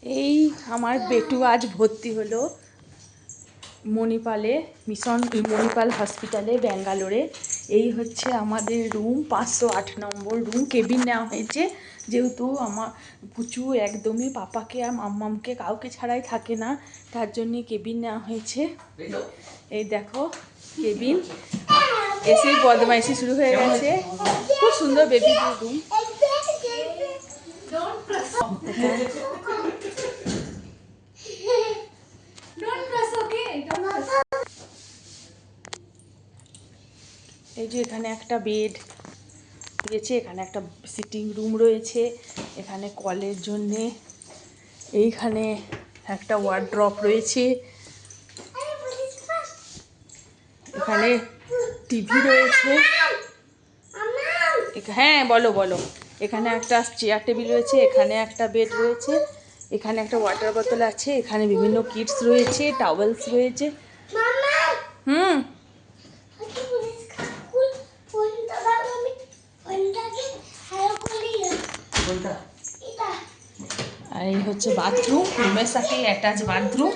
এই আমার বেটু আজ ভর্তি হলো মণিপালে, মিশন মণিপাল হসপিটালে ব্যাঙ্গালোরে। এই হচ্ছে আমাদের রুম, 508 নম্বর রুম। কেবিন নেওয়া হয়েছে যেহেতু আমার পুচু একদমই পাপাকে আর মাম্মামকে কাউকে ছাড়াই থাকে না, তার জন্যে কেবিন নেওয়া হয়েছে। এই দেখো কেবিন, এসেই বদমাইশি শুরু হয়ে গেছে। খুব সুন্দর বেবি রুম। এই যে এখানে একটা বেড দিয়েছে, এখানে একটা সিটিং রুম রয়েছে, এখানে কলের জন্যে এইখানে একটা ওয়ার্ড্রপ রয়েছে, এখানে টিভি রয়েছে। হ্যাঁ বলো বলো। এখানে একটা চেয়ার টেবিল রয়েছে, এখানে একটা বেড রয়েছে, এখানে একটা ওয়াটার বোতল আছে, এখানে বিভিন্ন কিটস রয়েছে, টাওয়েলস রয়েছে। হুম আর এই হচ্ছে বাথরুম, রুমের সাথে অ্যাটাচ বাথরুম।